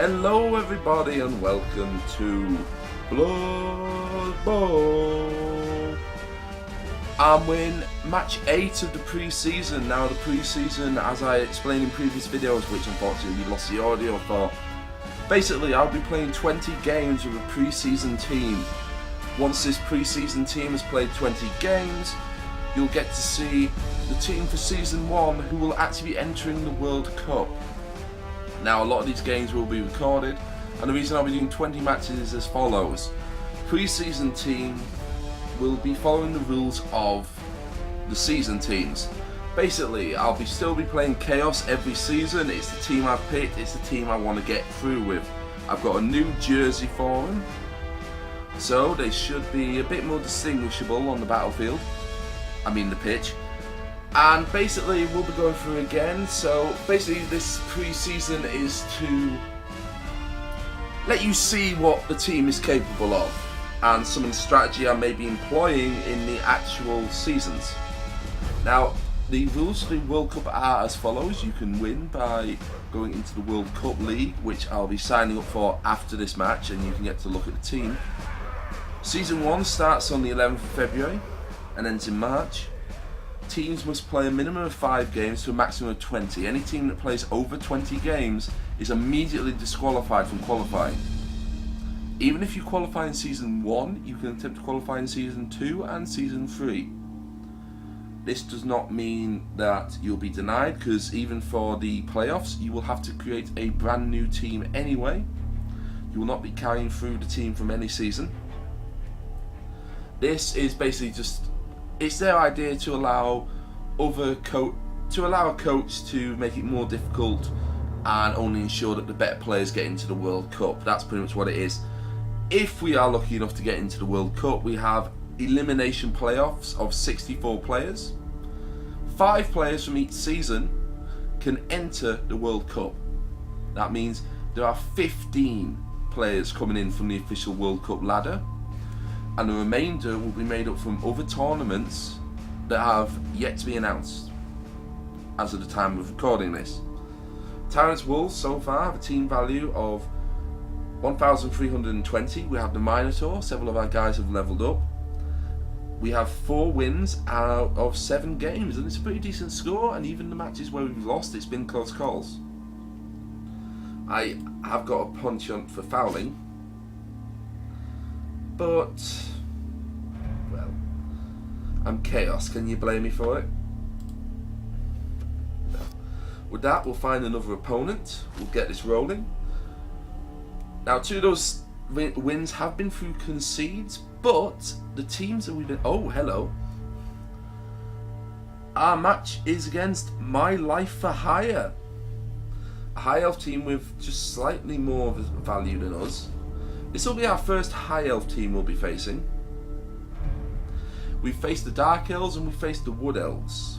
Hello everybody and welcome to Bloodbowl. I'm in match 8 of the pre-season. Now the pre-season, as I explained in previous videos, which unfortunately we lost the audio for, basically I'll be playing 20 games with a pre-season team. Once this pre-season team has played 20 games, you'll get to see the team for season 1 who will actually be entering the World Cup. Now a lot of these games will be recorded, and the reason I'll be doing 20 matches is as follows. Pre-season team will be following the rules of the season teams. Basically, I'll still be playing Chaos every season. It's the team I've picked, it's the team I want to get through with. I've got a new jersey for them, so they should be a bit more distinguishable on the battlefield. I mean the pitch. And basically we'll be going through again. So basically this pre-season is to let you see what the team is capable of and some of the strategy I may be employing in the actual seasons. Now the rules for the World Cup are as follows. You can win by going into the World Cup League, which I'll be signing up for after this match, and you can get to look at the team. Season 1 starts on the 11th of February and ends in March. Teams must play a minimum of 5 games to a maximum of 20. Any team that plays over 20 games is immediately disqualified from qualifying. Even if you qualify in Season 1, you can attempt to qualify in Season 2 and Season 3. This does not mean that you'll be denied, because even for the playoffs, you will have to create a brand new team anyway. You will not be carrying through the team from any season. This is basically just, it's their idea to allow a coach to make it more difficult and only ensure that the better players get into the World Cup. That's pretty much what it is. If we are lucky enough to get into the World Cup, we have elimination playoffs of 64 players. 5 players from each season can enter the World Cup. That means there are 15 players coming in from the official World Cup ladder, and the remainder will be made up from other tournaments that have yet to be announced as of the time of recording this. Tyrants Wolves so far have a team value of 1,320. We have the Minotaur. Several of our guys have leveled up. We have 4 wins out of 7 games, and it's a pretty decent score, and even the matches where we've lost, it's been close calls. I have got a penchant for fouling, but, well, I'm Chaos. Can you blame me for it? No. With that, we'll find another opponent. We'll get this rolling. Now, 2 of those wins have been through concedes, but the teams that we've been... Oh, hello. Our match is against My Life for Hire. A High Elf team with just slightly more value than us. This will be our first High Elf team we'll be facing. We've faced the Dark Elves and we've faced the Wood Elves.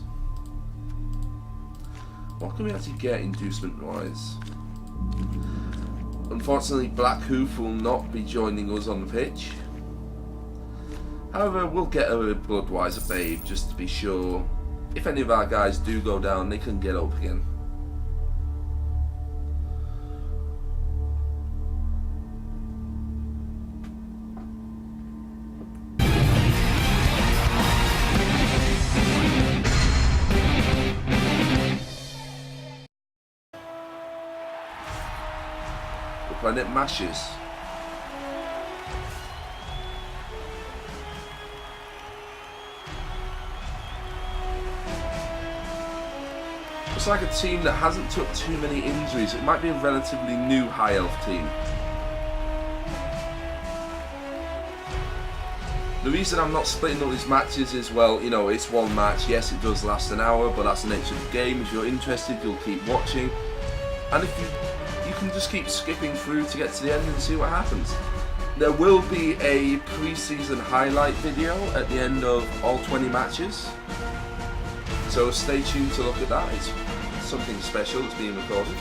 What can we actually get inducement wise? Unfortunately, Black Hoof will not be joining us on the pitch. However, we'll get a Bloodwiser Babe just to be sure. If any of our guys do go down, they can get up again. Planet Mashes. Looks like a team that hasn't took too many injuries. It might be a relatively new High Elf team. The reason I'm not splitting up these matches is, well, you know, it's one match. Yes, it does last an hour, but that's the nature of the game. If you're interested, you'll keep watching. And if you can just keep skipping through to get to the end and see what happens. There will be a pre-season highlight video at the end of all 20 matches, so stay tuned to look at that. It's something special that's being recorded.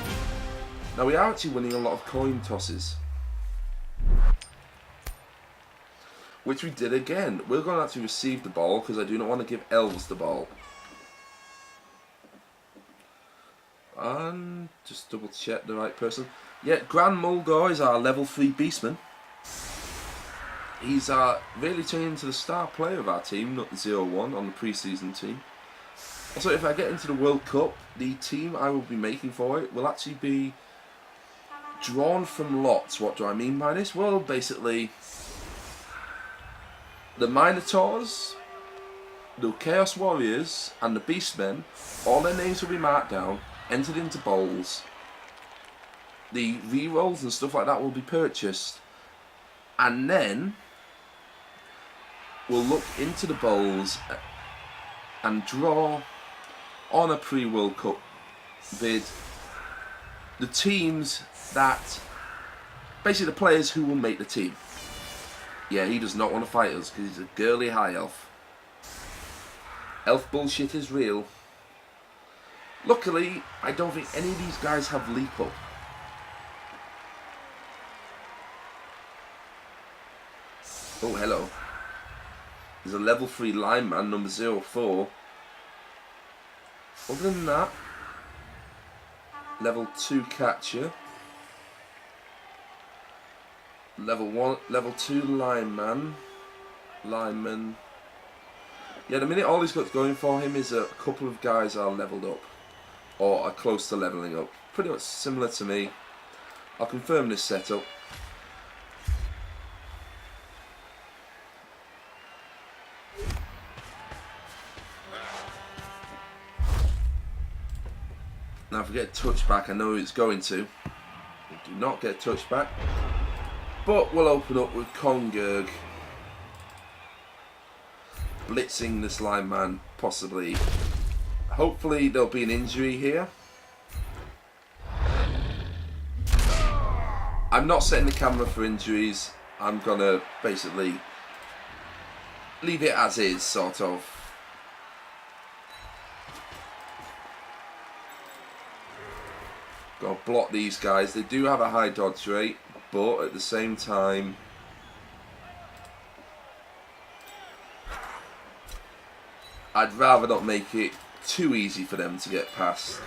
Now we are actually winning a lot of coin tosses, which we did again. We're going to actually receive the ball because I do not want to give elves the ball. And just double check the right person. Yeah, Grand Mulgore is our level 3 beastman. He's really turning into the star player of our team, not the 0-1 on the pre-season team. Also, if I get into the World Cup, the team I will be making for it will actually be drawn from lots. What do I mean by this? Well, basically, the Minotaurs, the Chaos Warriors, and the Beastmen, all their names will be marked down, entered into bowls. The rerolls and stuff like that will be purchased, and then we'll look into the bowls and draw on a pre-World Cup bid the teams that, basically the players who will make the team. Yeah, he does not want to fight us because he's a girly high elf. Elf bullshit is real. Luckily, I don't think any of these guys have leap up. Oh, hello. There's a level 3 lineman, number 04. Other than that, level 2 catcher. Level 2 lineman. Yeah, the minute all he's got going for him is a couple of guys are leveled up. Or are close to leveling up. Pretty much similar to me. I'll confirm this setup. Now if we get touchback, I know it's going to. We do not get touchback. But we'll open up with Kongurg blitzing this lineman, possibly. Hopefully there'll be an injury here. I'm not setting the camera for injuries. I'm gonna basically leave it as is, sort of. Gotta block these guys. They do have a high dodge rate, but at the same time, I'd rather not make it too easy for them to get past,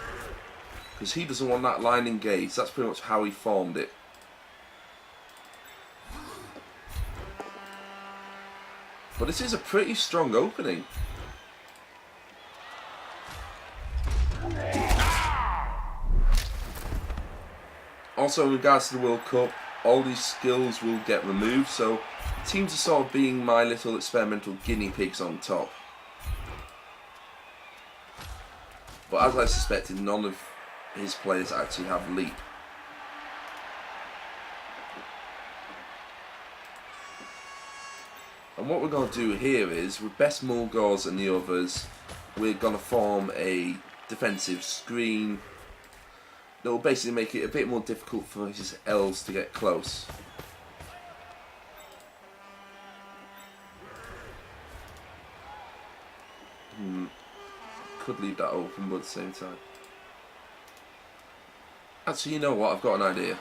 because he doesn't want that line engaged. That's pretty much how he formed it. But this is a pretty strong opening. Also, in regards to the World Cup, all these skills will get removed, so teams are sort of being my little experimental guinea pigs on top. But as I suspected, none of his players actually have leap. And what we're going to do here is, with Best Mulgores and the others, we're going to form a defensive screen that will basically make it a bit more difficult for his elves to get close. Could leave that open, but at the same time. Actually, you know what? I've got an idea.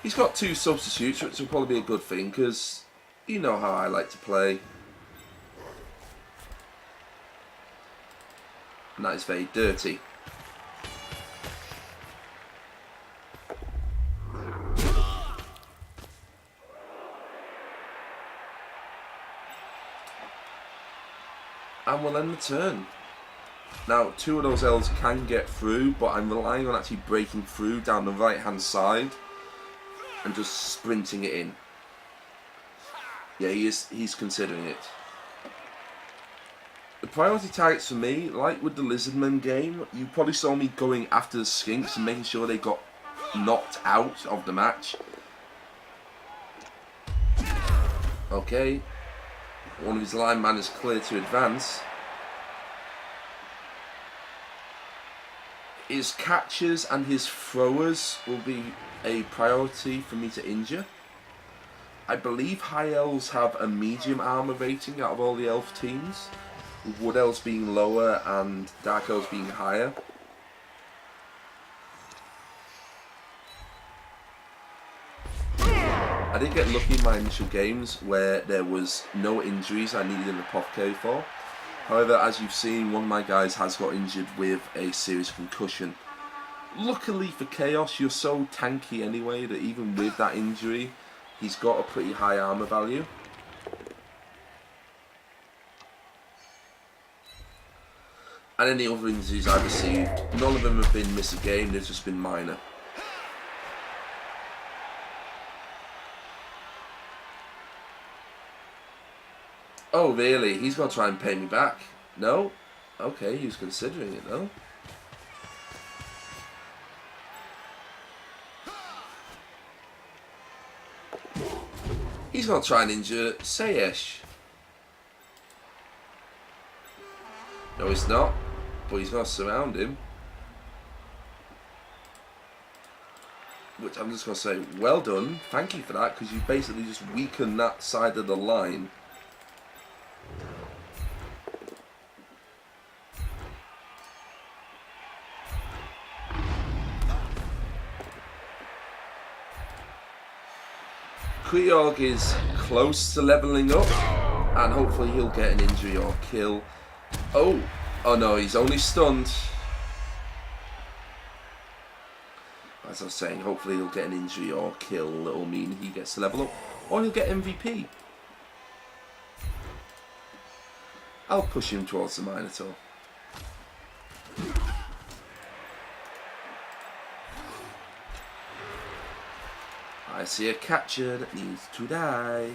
He's got 2 substitutes, which will probably be a good thing, because you know how I like to play. And that is very dirty. And we'll end the turn. Now, 2 of those elves can get through, but I'm relying on actually breaking through down the right hand side and just sprinting it in. Yeah, he's considering it. The priority targets for me, like with the Lizardman game, you probably saw me going after the Skinks and making sure they got knocked out of the match. Okay. One of his linemen is clear to advance. His catchers and his throwers will be a priority for me to injure. I believe High Elves have a medium armor rating out of all the elf teams, with Wood Elves being lower and Dark Elves being higher. I did get lucky in my initial games where there was no injuries I needed an apothecary for. However, as you've seen, one of my guys has got injured with a serious concussion. Luckily for Chaos, you're so tanky anyway that even with that injury, he's got a pretty high armor value. And any other injuries I've received, none of them have been miss a game, they've just been minor. Oh really? He's going to try and pay me back? No? Okay, he was considering it though. He's going to try and injure Sayesh. No, he's not. But he's going to surround him. Which I'm just going to say, well done. Thank you for that, because you basically just weakened that side of the line. Kriog is close to leveling up, and hopefully he'll get an injury or kill. Oh no, he's only stunned. As I was saying, hopefully he'll get an injury or kill that'll mean he gets to level up, or he'll get MVP. I'll push him towards the Minotaur. I see a catcher that needs to die.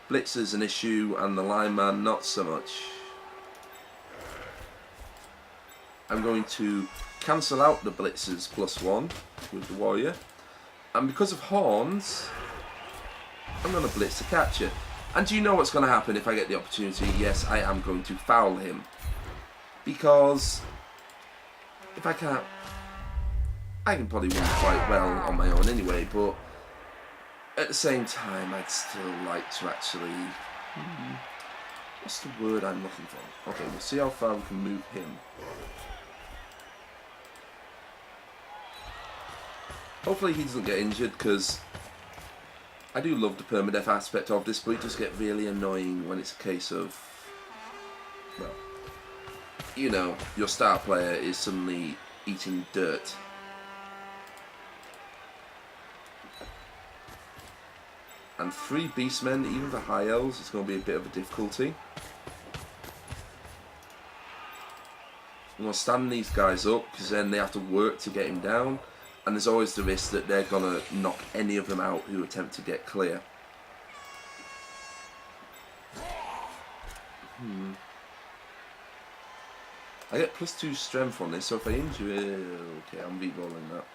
Blitzer's an issue and the lineman not so much. I'm going to cancel out the Blitzer's +1 with the warrior. And because of horns, I'm going to blitz the catcher. And do you know what's going to happen if I get the opportunity? Yes, I am going to foul him. Because if I can't, I can probably win quite well on my own anyway, but at the same time, I'd still like to actually... what's the word I'm looking for? Okay, we'll see how far we can move him. Hopefully he doesn't get injured, because I do love the permadeath aspect of this, but it does get really annoying when it's a case of, well, you know, your star player is suddenly eating dirt. And 3 beastmen, even for high elves, it's going to be a bit of a difficulty. I'm going to stand these guys up, because then they have to work to get him down. And there's always the risk that they're going to knock any of them out who attempt to get clear. I get +2 strength on this, so if I injure it... Okay, I'm re-rolling that.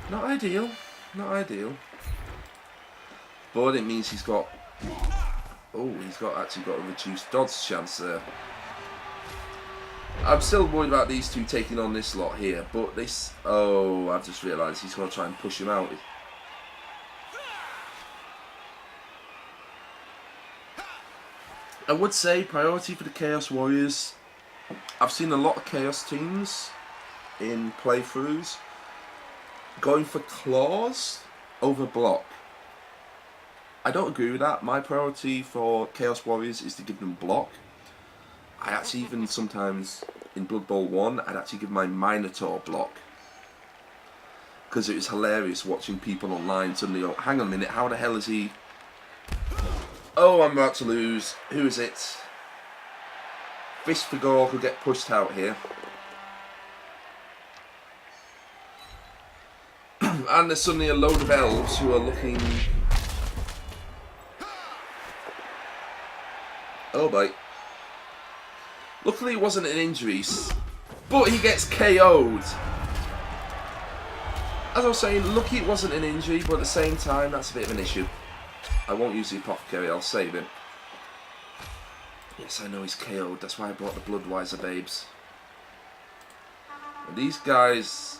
Not ideal, not ideal. But it means he's got... Oh, he's actually got a reduced dodge chance there. I'm still worried about these two taking on this lot here, but this... Oh, I've just realised he's going to try and push him out. I would say priority for the Chaos Warriors. I've seen a lot of Chaos teams in playthroughs going for claws over block. I don't agree with that. My priority for Chaos Warriors is to give them block. I actually even sometimes in Blood Bowl 1 I'd actually give my Minotaur block, because it was hilarious watching people online suddenly go, hang on a minute, how the hell is he... Oh, I'm about to lose. Who is it? Fistfagor could get pushed out here. And there's suddenly a load of elves who are looking... Oh boy. Luckily it wasn't an injury, but he gets KO'd. As I was saying, lucky it wasn't an injury, but at the same time that's a bit of an issue. I won't use the apothecary, I'll save him. Yes, I know he's KO'd, that's why I brought the Bloodwiser babes. And these guys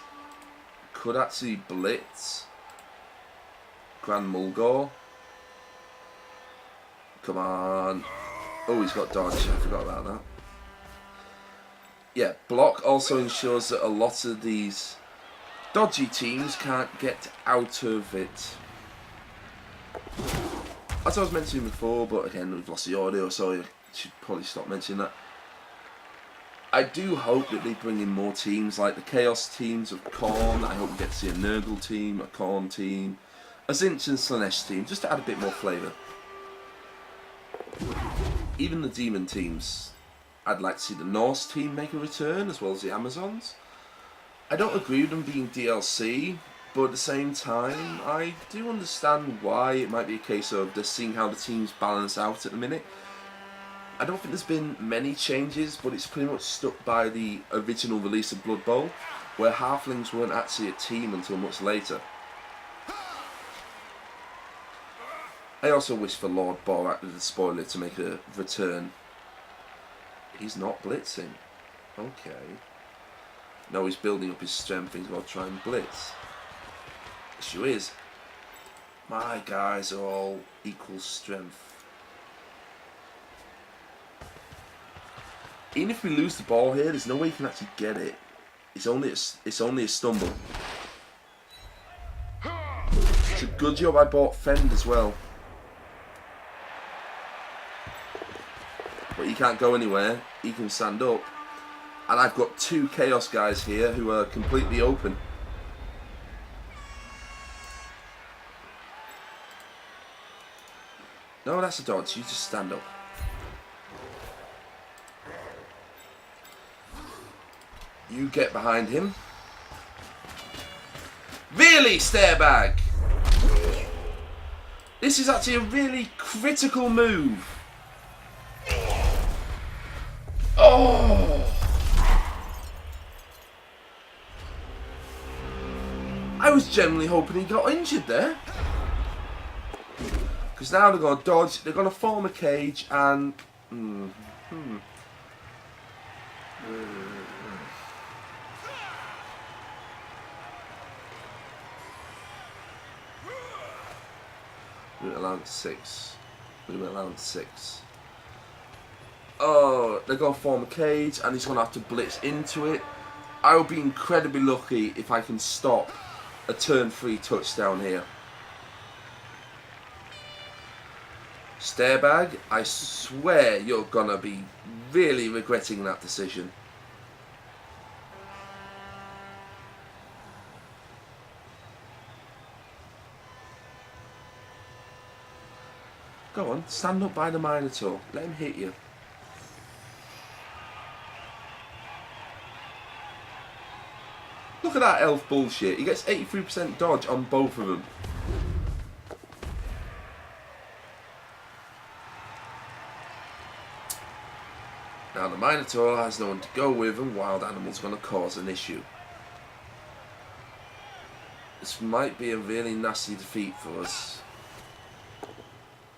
could actually blitz Grand Mulgore. Come on. Oh, he's got dodge, I forgot about that. Yeah, block also ensures that a lot of these dodgy teams can't get out of it. as I was mentioning before, but again we've lost the audio, so I should probably stop mentioning that. I do hope that they bring in more teams, like the Chaos teams of Khorne. I hope we get to see a Nurgle team, a Khorne team, a Tzeentch and Slaanesh team, just to add a bit more flavour. Even the Demon teams, I'd like to see the Norse team make a return, as well as the Amazons. I don't agree with them being DLC, but at the same time, I do understand why it might be a case of just seeing how the teams balance out at the minute. I don't think there's been many changes, but it's pretty much stuck by the original release of Blood Bowl, where Halflings weren't actually a team until much later. I also wish for Lord Borak the Spoiler to make a return. He's not blitzing. Okay. No, he's building up his strength. He's going to try and blitz. Issue is, my guys are all equal strength. Even if we lose the ball here, there's no way you can actually get it. It's only a stumble. It's a good job I bought Fend as well. But he can't go anywhere. He can stand up. And I've got two Chaos guys here who are completely open. No, that's a dodge. You just stand up. You get behind him. Really, Starebag? This is actually a really critical move. Oh! I was genuinely hoping he got injured there. Because now they're going to dodge, they're going to form a cage and... We went allowed 6. We went allowed 6. Oh, they're going to form a cage and he's going to have to blitz into it. I will be incredibly lucky if I can stop a turn 3 touchdown here. Starebag, I swear you're going to be really regretting that decision. Go on, stand up by the Minotaur. Let him hit you. Look at that elf bullshit. He gets 83% dodge on both of them. Now the Minotaur has no one to go with and wild animals going to cause an issue. This might be a really nasty defeat for us.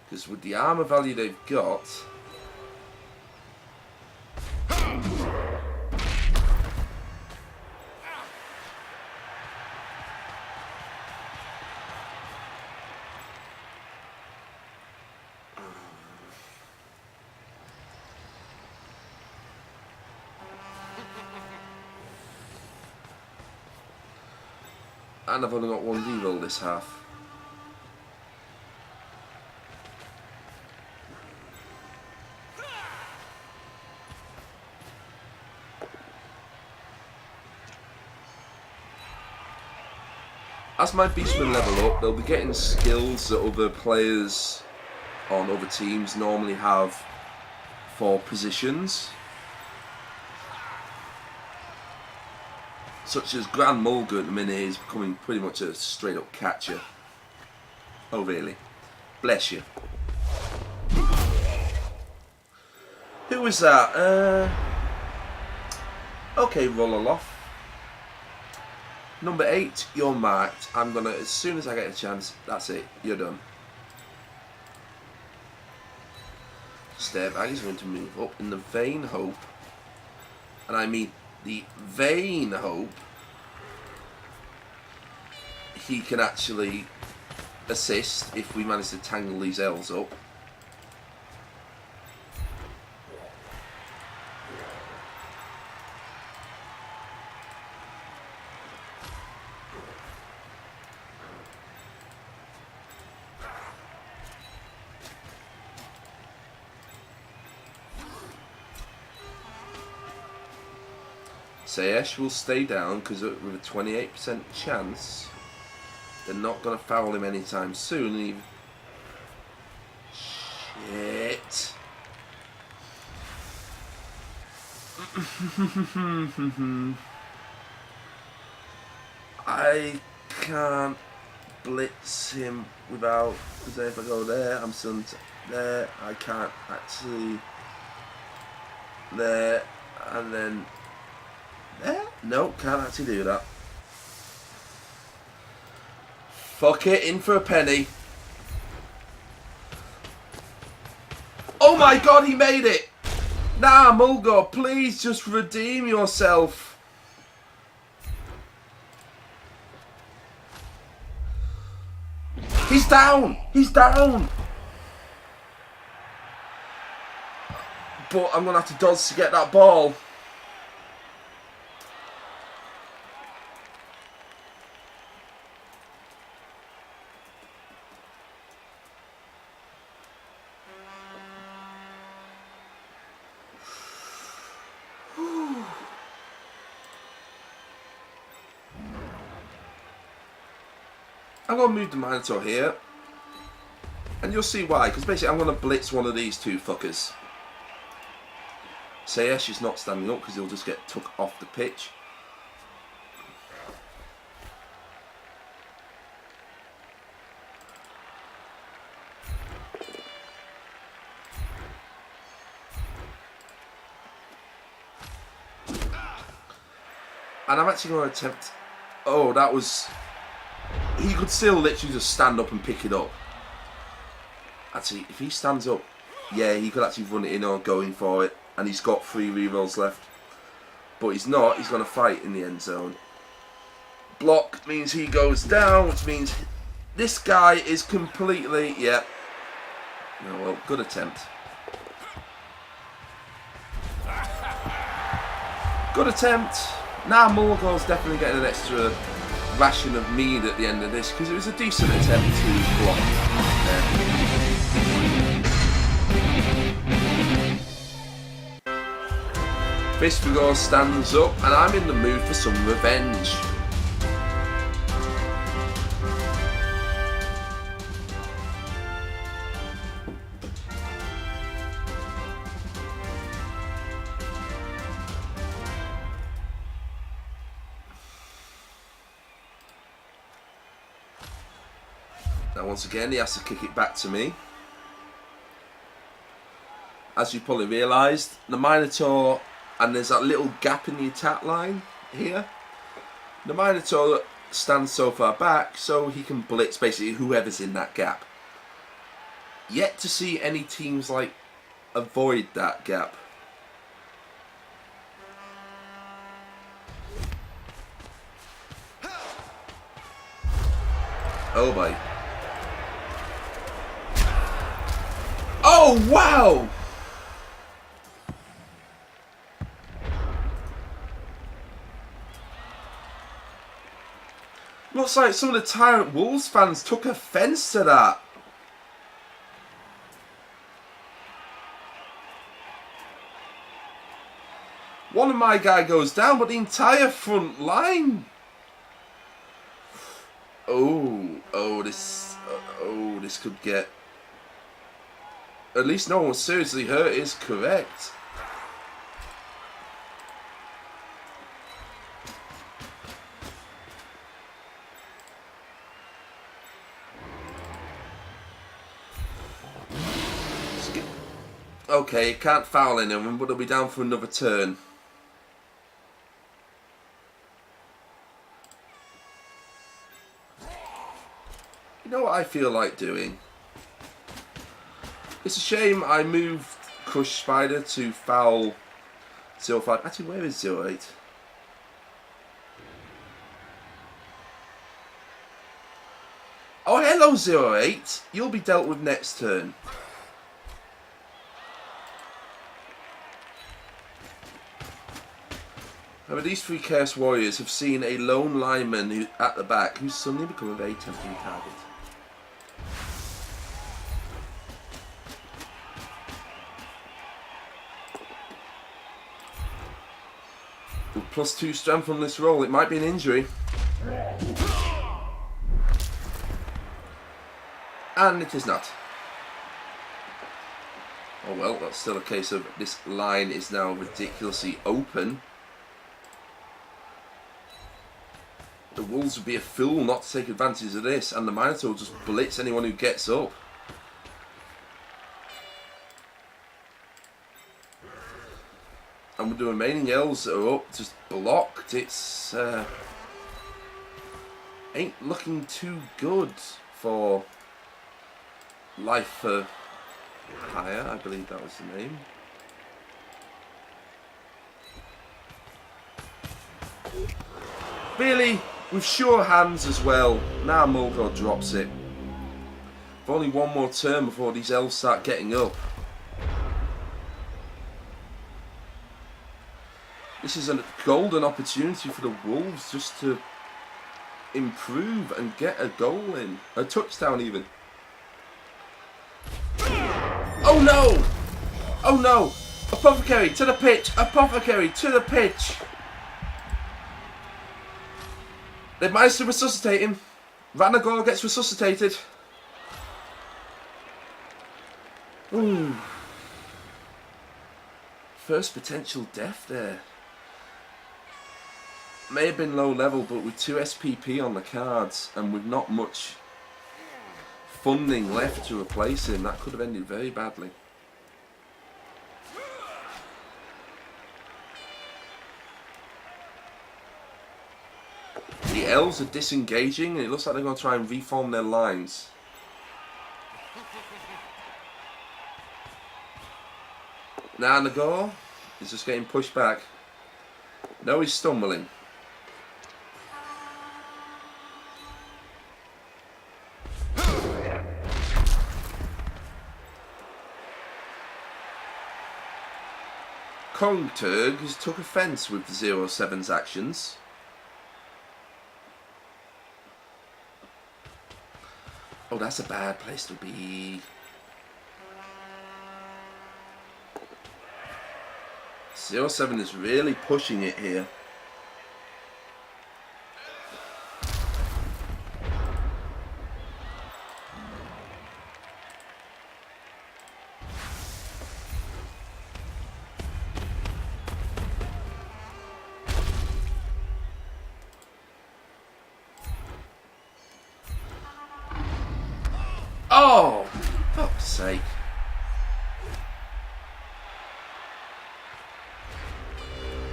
Because with the armor value they've got... And I've only got one reroll this half. As my beastmen level up, they'll be getting skills that other players on other teams normally have for positions. Such as Grand Mulga at the minute is becoming pretty much a straight up catcher. Oh really? Bless you. Who was that? Okay, Rollerloff. Number 8, you're marked. I'm gonna, as soon as I get a chance, that's it, you're done. Starebag is going to move up in the vain hope, and I mean the vain hope, he can actually assist if we manage to tangle these elves up. Sayesh will stay down because with a 28% chance, they're not going to foul him anytime soon. Shit. I can't blitz him without, because if I go there, I'm still there. I can't actually there and then there. No, can't actually do that. Fuck it, in for a penny. Oh my god, he made it! Nah, Mulgore, please just redeem yourself. He's down! He's down! But I'm going to have to dodge to get that ball. I'm going to move the Minotaur here. And you'll see why, because basically I'm going to blitz one of these two fuckers. Sayesh is not standing up because he'll just get took off the pitch. And I'm actually going to attempt... Oh, that was... He could still literally just stand up and pick it up. Actually, if he stands up, yeah, he could actually run it in or going for it. And he's got 3 rerolls left. But he's not. He's going to fight in the end zone. Block means he goes down, which means this guy is completely... Yeah. Oh, well, good attempt. Good attempt. Now Mulgore's definitely getting an extra ration of mead at the end of this because it was a decent attempt to block. Fistfigure stands up and I'm in the mood for some revenge. Now once again he has to kick it back to me. As you probably realised, the Minotaur, and there's that little gap in the attack line here. The Minotaur stands so far back so he can blitz basically whoever's in that gap. Yet to see any teams like avoid that gap. Oh boy. Oh wow! Looks like some of the Tyrant Wolves fans took offence to that. One of my guy goes down, but the entire front line. Oh, this could get. At least no one was seriously hurt is correct. Okay, can't foul anyone, but they'll be down for another turn. You know what I feel like doing? It's a shame I moved Crush Spider to foul 05. Actually, where is 08? Oh, hello 08. You'll be dealt with next turn. However, these 3 Chaos Warriors have seen a lone lineman at the back who's suddenly become a very tempting target. With +2 strength from this roll, it might be an injury. And it is not. Oh well, that's still a case of this line is now ridiculously open. The Wolves would be a fool not to take advantage of this, and the Minotaur will just blitz anyone who gets up. And with the remaining elves that are up just blocked, it's ain't looking too good for Life for Hire, I believe that was the name. Really, with sure hands as well. Now Mulgore drops it. For only one more turn before these elves start getting up. This is a golden opportunity for the Wolves just to improve and get a goal in. A touchdown even. Oh no! Oh no! Apothecary to the pitch! Apothecary to the pitch! They've managed to resuscitate him. Ranagor gets resuscitated. Ooh. First potential death there. May have been low level, but with 2 SPP on the cards and with not much funding left to replace him, that could have ended very badly. The elves are disengaging and it looks like they're going to try and reform their lines. Now Nagor is just getting pushed back. No, he's stumbling. Kongturg has took offence with the 07's actions. Oh, that's a bad place to be. 07 is really pushing it here. Oh, for fuck's sake.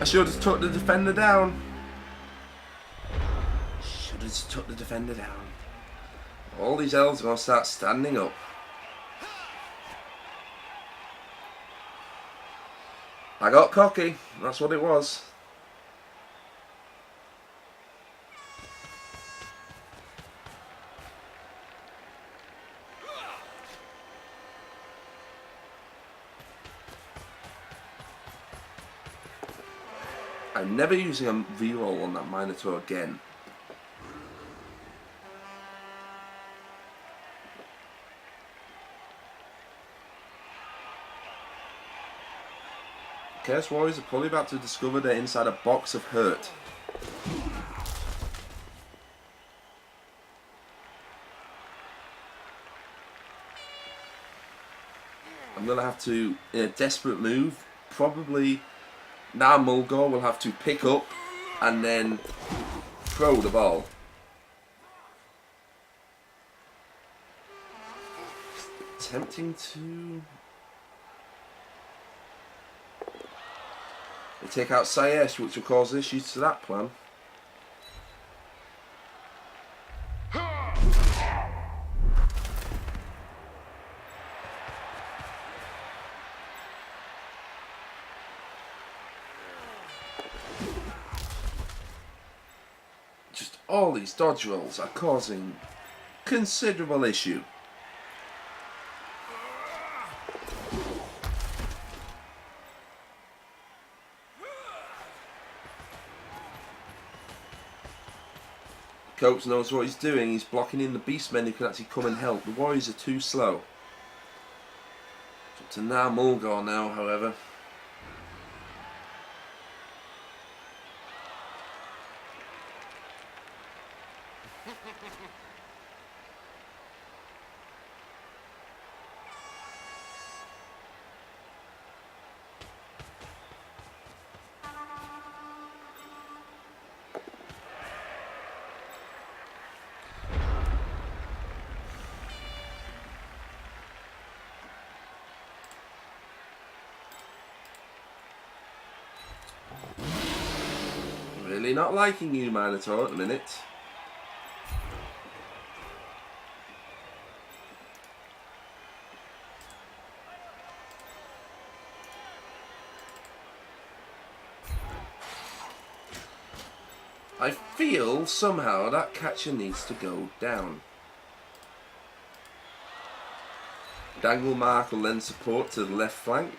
I should have took the defender down. Should have took the defender down. All these elves are going to start standing up. I got cocky. That's what it was. I'm never using a reroll on that Minotaur again. Chaos Warriors are probably about to discover they're inside a box of hurt. I'm going to have to, in a desperate move, probably now Mulgore will have to pick up and then throw the ball. Attempting to... They take out Sayesh, which will cause issues to that plan. Just all these dodge rolls are causing considerable issue. Copes knows what he's doing. He's blocking in the beastmen who can actually come and help. The warriors are too slow. It's up to now Mulgore now, however. really not liking you, Minotaur, at the minute. I feel somehow that catcher needs to go down. Dangle mark will lend support to the left flank.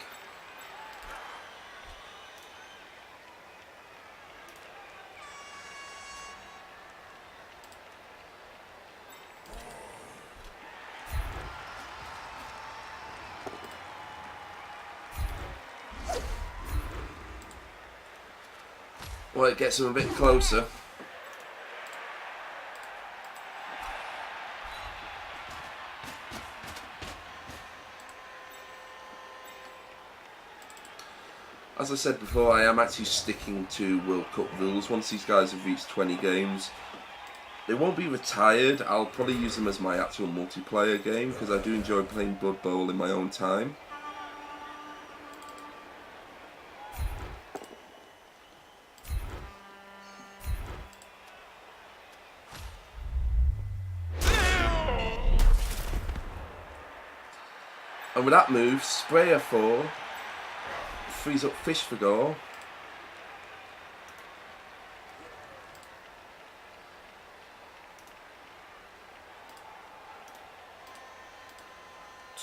Well, it gets him a bit closer. As I said before, I am actually sticking to World Cup rules. Once these guys have reached 20 games, they won't be retired. I'll probably use them as my actual multiplayer game because I do enjoy playing Blood Bowl in my own time. And with that move, Sprayer 4 frees up Fish for goal.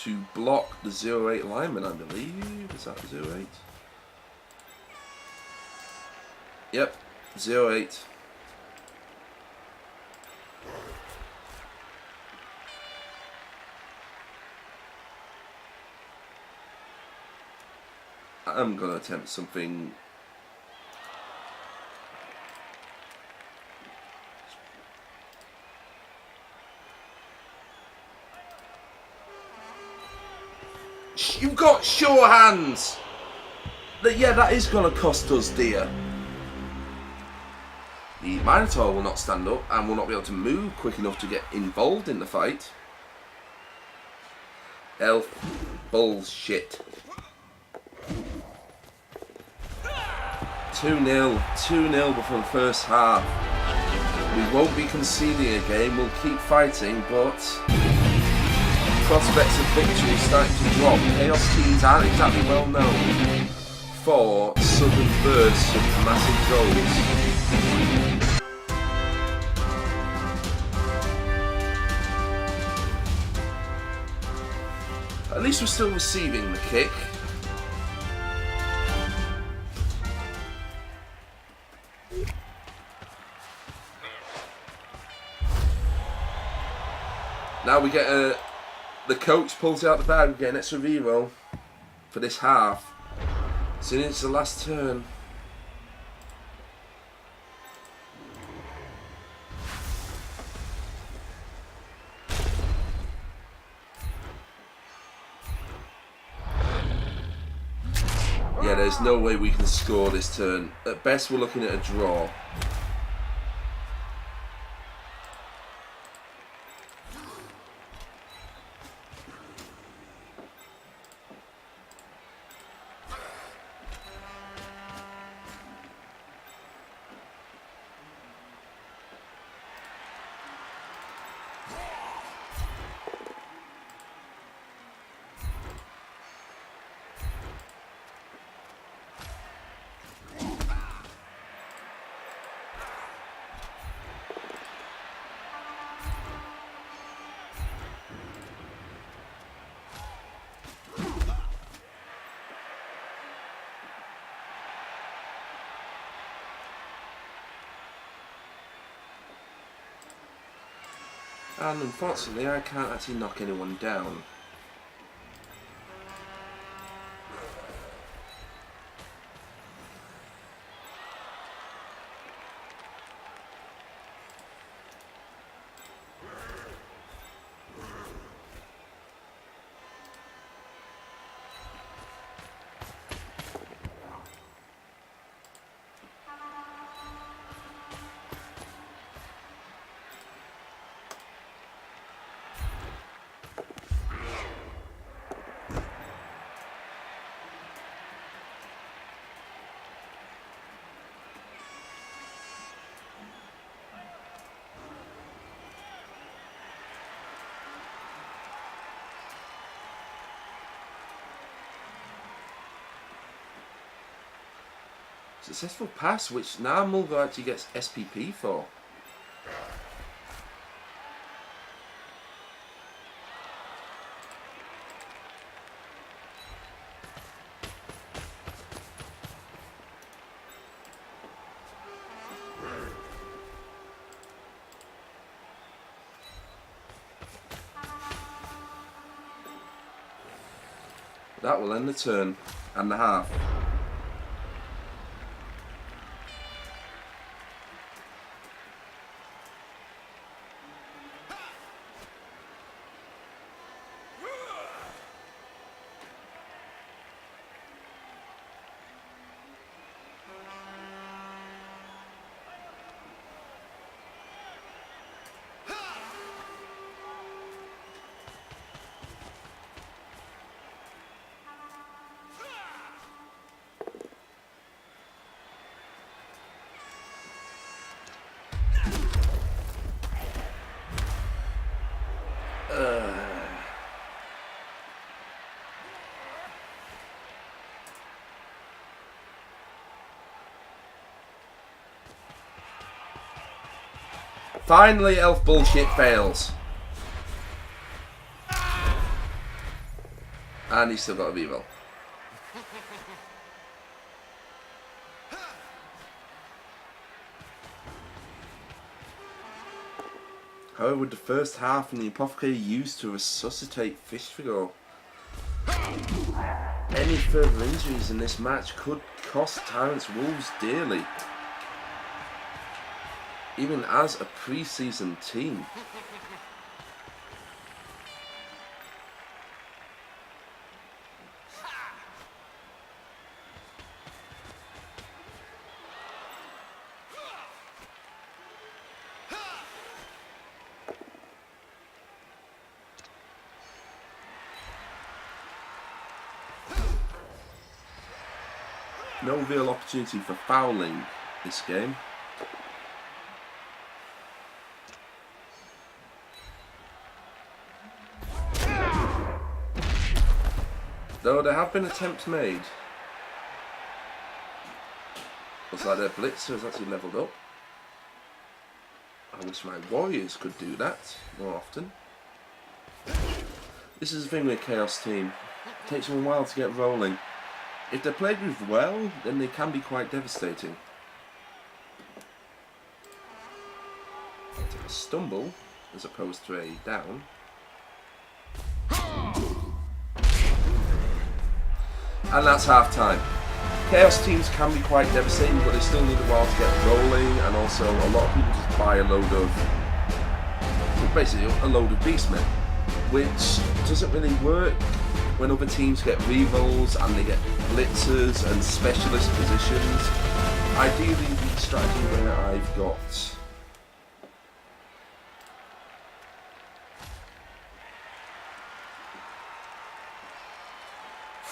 To block the 0-8 lineman, I believe. Is that 0-8? Yep, 0-8. I'm going to attempt something. You've got sure hands! Yeah, that is going to cost us dear. The Minotaur will not stand up and will not be able to move quick enough to get involved in the fight. Elf bullshit. 2-0, 2-0 before the first half. We won't be conceding a game, we'll keep fighting, but prospects of victory are starting to drop. Chaos teams aren't exactly well known for sudden bursts of massive goals. At least we're still receiving the kick. Now we get the coach pulls out the bag, we get an extra reroll for this half. Soon it's the last turn. Yeah, there's no way we can score this turn. At best we're looking at a draw. And unfortunately I can't actually knock anyone down. Successful pass, which now Mulgo actually gets SPP for. That will end the turn and a half. Finally, elf bullshit fails. And he's still got a reroll. However, with the first half and the Apothecary used to resuscitate Fishfigo, any further injuries in this match could cost Tyrant's Wolves dearly. Even as a pre-season team. No real opportunity for fouling this game. Though there have been attempts made. Looks like their blitzer has actually levelled up. I wish my warriors could do that more often. This is the thing with a Chaos team. It takes them a while to get rolling. If they're played with well, then they can be quite devastating. A stumble as opposed to a down. And that's half time. Chaos teams can be quite devastating, but they still need a while to get rolling, and also a lot of people just buy a load of, well, basically a load of beastmen, which doesn't really work when other teams get rerolls and they get blitzers and specialist positions. Ideally, the strategy where I've got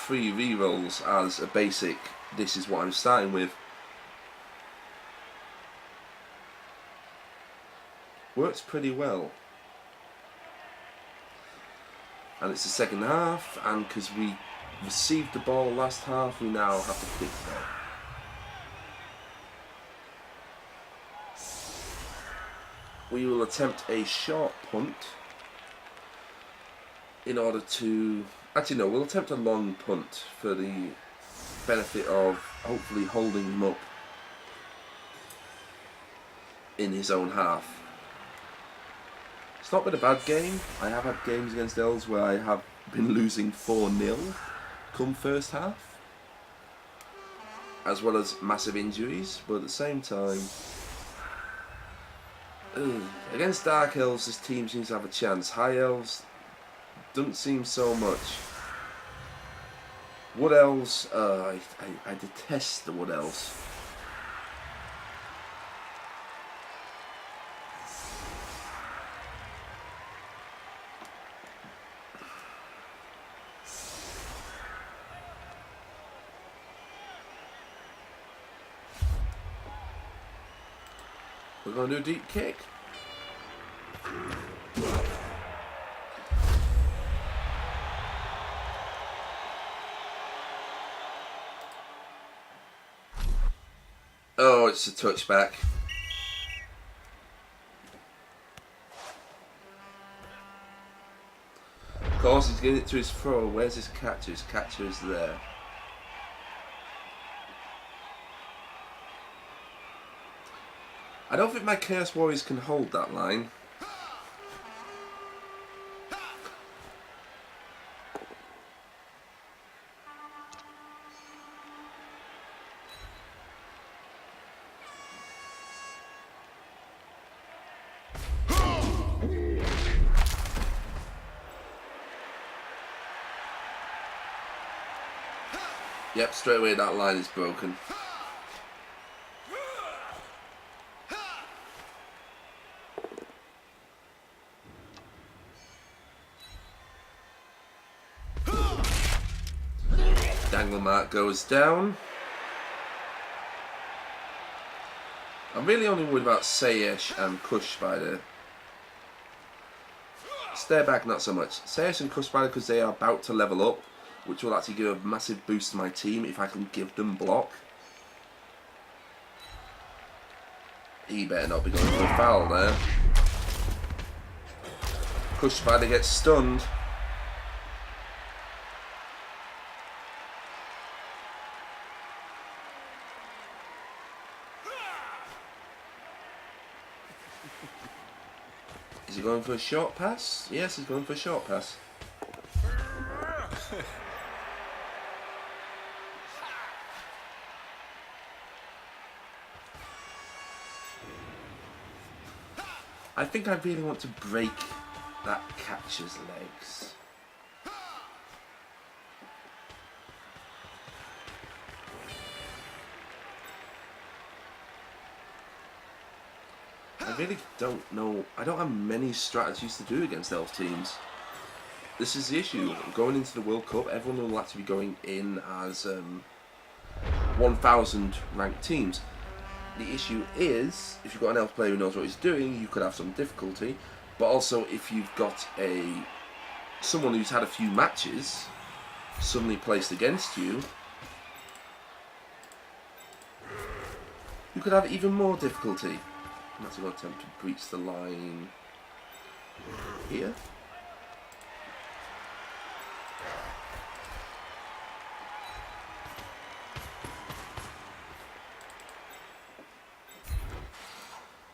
three rerolls as a basic, this is what I'm starting with, works pretty well. And it's the second half, and because we received the ball last half, we now have to kick it out. We will attempt a short punt in order to... Actually no, we'll attempt a long punt for the benefit of hopefully holding him up in his own half. It's not been a bad game. I have had games against Elves where I have been losing 4-0 come first half, as well as massive injuries, but at the same time, against Dark Elves this team seems to have a chance. High Elves doesn't seem so much. Wood Elves, I detest the Wood Elves. We're going to do a deep kick. it's a touchback. Of course, he's getting it to his thrower. Where's his catcher? His catcher is there. I don't think my Chaos Warriors can hold that line. Yep, straight away that line is broken. Dangle mark goes down. I'm really only worried about Sayesh and Crush Spider. Stare back not so much. Sayesh and Crush Spider because they are about to level up, which will actually give a massive boost to my team if I can give them block. He better not be going for a foul there. Crush Spider gets stunned. Is he going for a short pass? Yes, he's going for a short pass. I think I really want to break that catcher's legs. I really don't know. I don't have many strategies to do against elf teams. This is the issue. Going into the World Cup, everyone will actually be going in as 1,000 ranked teams. The issue is, if you've got an elf player who knows what he's doing, you could have some difficulty. But also, if you've got someone who's had a few matches suddenly placed against you, you could have even more difficulty. I'm actually going to attempt to breach the line here.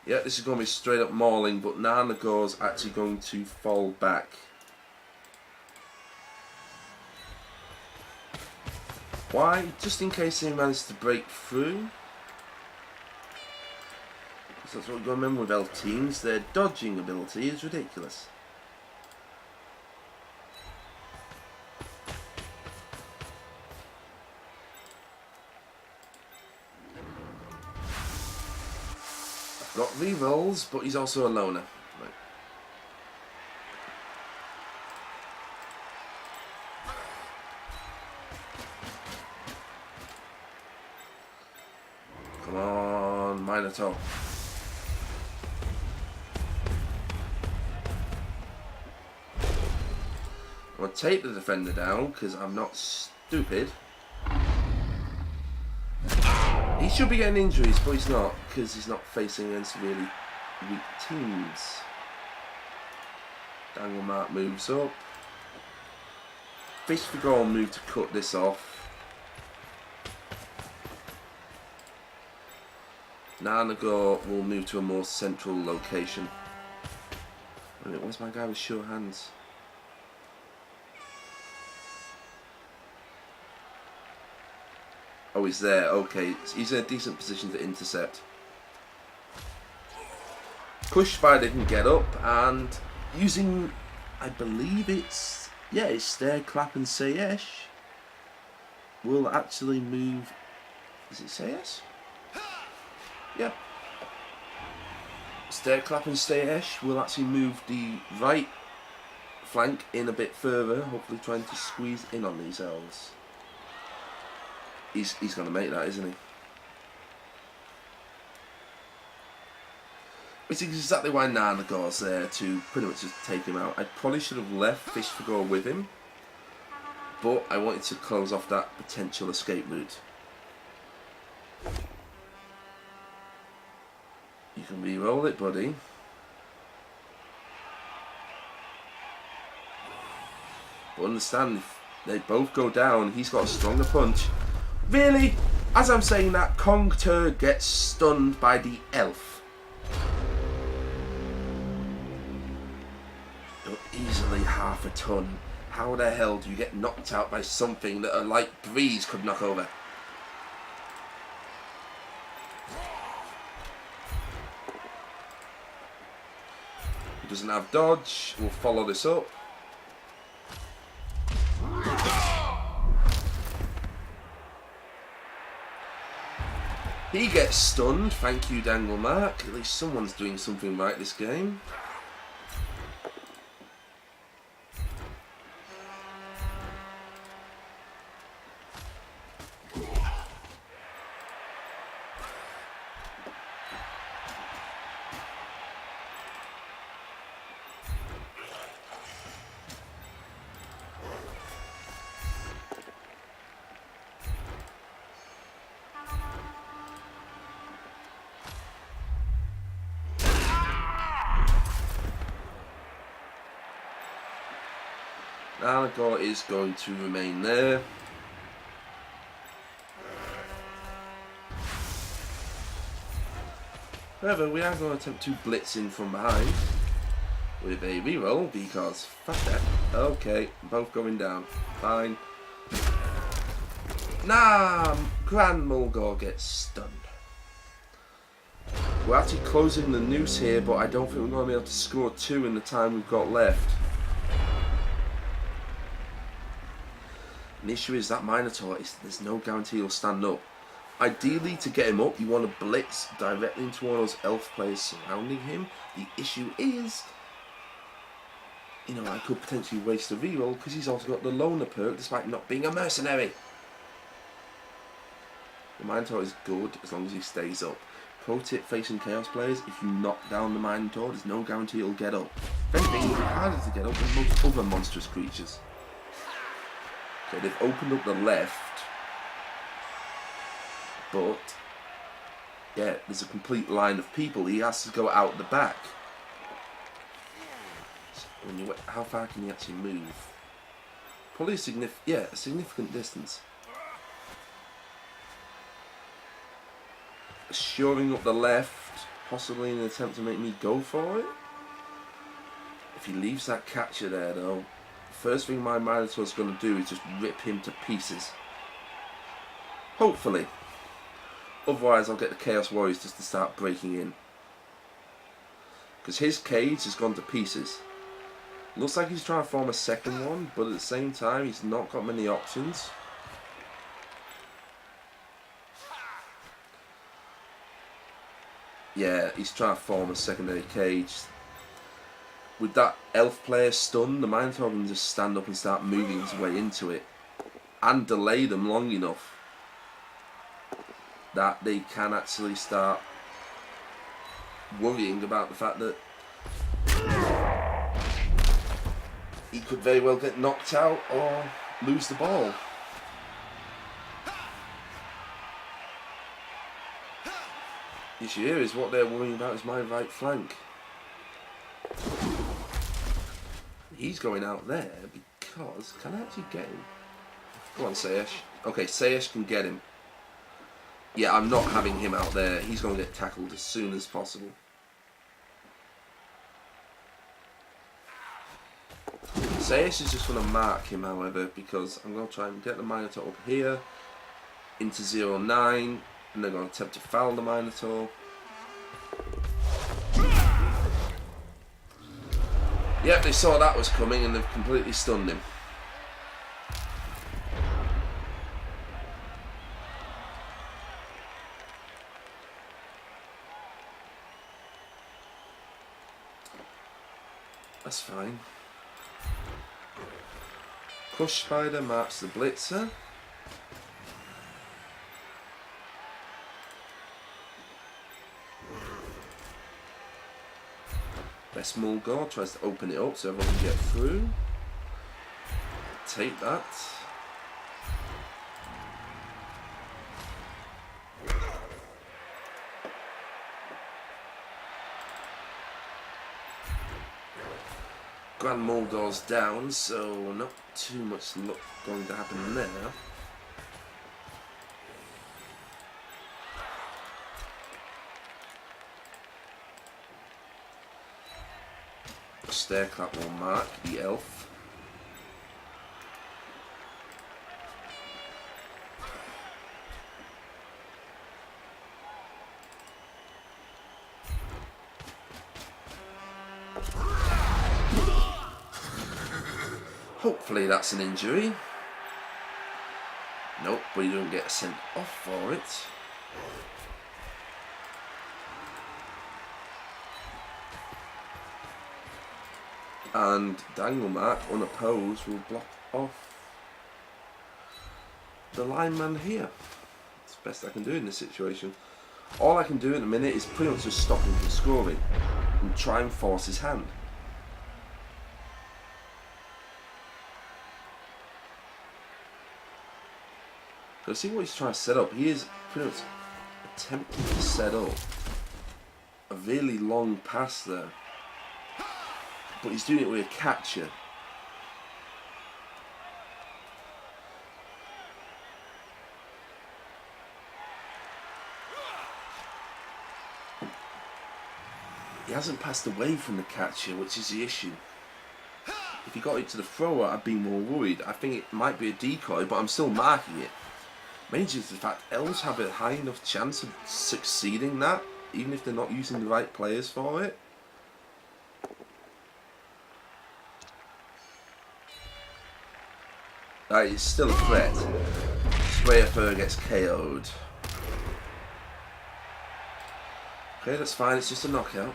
Yeah, this is going to be straight up mauling, but Nanago's actually going to fall back. Why? Just in case they manage to break through. Because that's what we've got to remember with elf teams, their dodging ability is ridiculous. Got rerolls, but he's also a loner. Right. Come on, Minotaur. I'm going to take the defender down because I'm not stupid. He should be getting injuries, but he's not, because he's not facing against really weak teams. Dangle Mark moves up. Fish for goal move to cut this off. Nanago will move to a more central location. Wait a minute, where's my guy with sure hands? Oh, he's there. Okay, he's in a decent position to intercept. Push by didn't get up, and using, I believe it's Stare, Clap, and Sayesh will actually move. Is it Sayesh? Yeah. Stare, Clap, and Sayesh will actually move the right flank in a bit further, hopefully trying to squeeze in on these elves. He's going to make that, isn't he? Which is exactly why Nanago's there, to pretty much just take him out. I probably should have left Fish for Gore with him, but I wanted to close off that potential escape route. can re-roll it, buddy. But understand, if they both go down, he's got a stronger punch. Really? As I'm saying that, Kong Tur gets stunned by the elf. You're easily half a ton. How the hell do you get knocked out by something that a light breeze could knock over? He doesn't have dodge. We'll follow this up. He gets stunned. Thank you, Dangle Mark. At least someone's doing something right this game. Allegor is going to remain there. However, we are going to attempt to blitz in from behind with a reroll because fuck that. Okay, both going down. Fine. Nah, Grand Mulgore gets stunned. We're actually closing the noose here, but I don't think we're going to be able to score 2 in the time we've got left. The issue is that Minotaur, there's no guarantee he'll stand up. Ideally, to get him up, you want to blitz directly into one of those elf players surrounding him. The issue is, you know, I could potentially waste a reroll because he's also got the Loner perk despite not being a mercenary. The Minotaur is good as long as he stays up. Pro tip facing Chaos players, if you knock down the Minotaur, there's no guarantee he'll get up. If anything, it'll be harder to get up than most other monstrous creatures. Okay, they've opened up the left, but yeah, there's a complete line of people. He has to go out the back. So how far can he actually move? Probably a significant distance. Shoring up the left, possibly in an attempt to make me go for it. If he leaves that catcher there, though. First thing my Minotaur's going to do is just rip him to pieces. Hopefully. Otherwise I'll get the Chaos Warriors just to start breaking in. Because his cage has gone to pieces. Looks like he's trying to form a second one, but at the same time he's not got many options. Yeah, he's trying to form a secondary cage. With that elf player stunned, the Minotaur can just stand up and start moving his way into it. And delay them long enough that they can actually start worrying about the fact that he could very well get knocked out or lose the ball. The issue here is what they're worrying about is my right flank. He's going out there because... Can I actually get him? Go on, Sayesh. Okay, Sayesh can get him. Yeah, I'm not having him out there. He's going to get tackled as soon as possible. Sayesh is just going to mark him, however, because I'm going to try and get the Minotaur up here into 0-9, and they're going to attempt to foul the Minotaur. Yep, they saw that was coming and they've completely stunned him. That's fine. Crush Spider marks the Blitzer. Best Mulgore tries to open it up so everyone can get through. Take that. Grand Moldor's down, so not too much luck going to happen there. Stair clap will mark the elf. Hopefully that's an injury. Nope, but you don't get sent off for it. And Dangle Mark, unopposed, will block off the lineman here. It's the best I can do in this situation. All I can do at the minute is pretty much just stop him from scoring and try and force his hand. So see what he's trying to set up. He is pretty much attempting to set up a really long pass there. But he's doing it with a catcher. He hasn't passed away from the catcher, which is the issue. If he got it to the thrower, I'd be more worried. I think it might be a decoy, but I'm still marking it. Mainly due to the fact elves have a high enough chance of succeeding that, even if they're not using the right players for it. It's still a threat. Sprayer Fur gets KO'd. Okay, that's fine, it's just a knockout.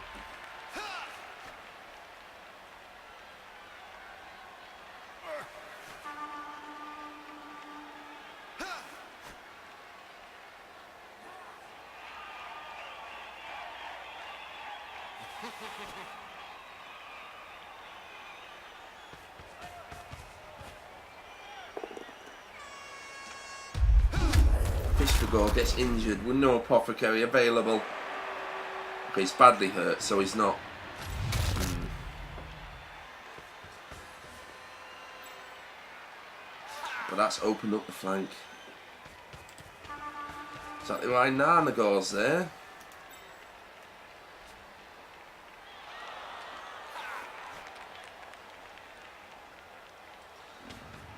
Fishfagor gets injured with no apothecary available. Okay, he's badly hurt, so he's not. But that's opened up the flank. Exactly why Nanagor's there.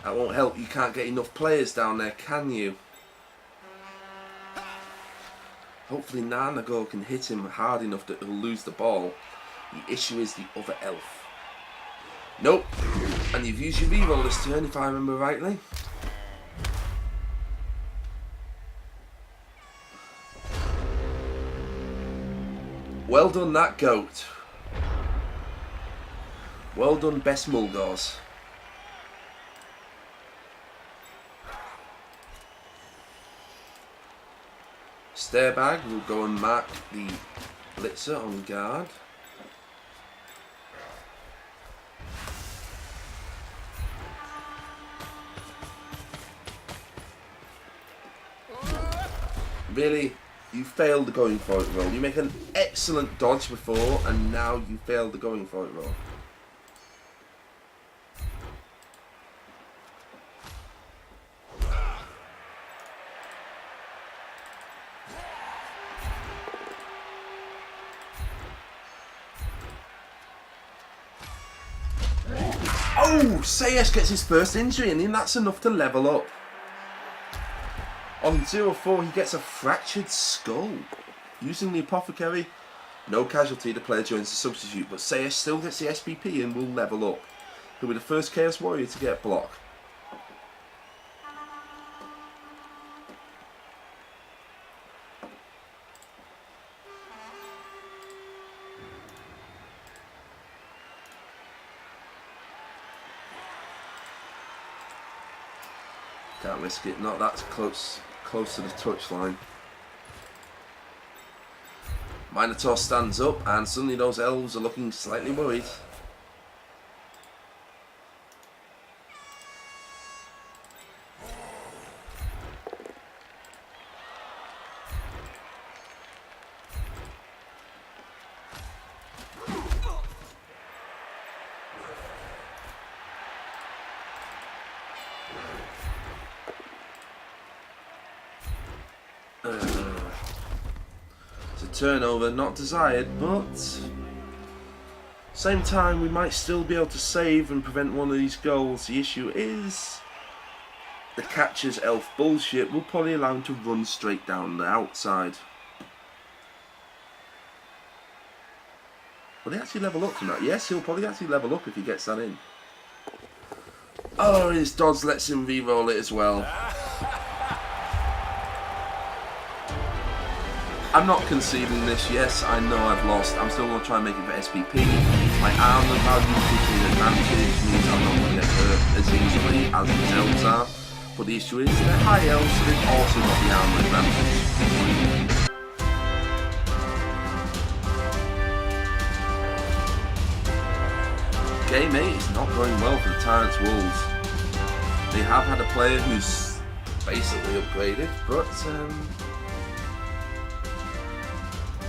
That won't help, you can't get enough players down there, can you? Hopefully Nanagor can hit him hard enough that he'll lose the ball. The issue is the other elf. Nope. And you've used your reroll this turn, if I remember rightly. Well done, that goat. Well done, best Mulgars. Stairbag will go and mark the blitzer on guard. Really, you failed the going for it roll. You make an excellent dodge before, and now you failed the going for it roll. Oh, Sayes gets his first injury, and then that's enough to level up. On 0-4, he gets a fractured skull. Using the apothecary, no casualty, the player joins the substitute, but Sayes still gets the SPP and will level up. He'll be the first Chaos Warrior to get block. Can't risk it, not that close to the touchline. Minotaur stands up and suddenly those elves are looking slightly worried. It's a turnover, not desired, but same time we might still be able to save and prevent one of these goals. The issue is the catcher's elf bullshit will probably allow him to run straight down the outside. Will he actually level up from that? Yes, he'll probably actually level up if he gets that in. Oh, his dodge lets him re-roll it as well. I'm not conceding this. Yes, I know I've lost. I'm still going to try and make it for SPP. My armor value gives me an advantage, means I'm not going to get hurt as easily as the elves are. But the issue is they're high elves, so they've also got the armor advantage. Game 8 is not going well for the Tyrants Wolves. They have had a player who's basically upgraded, but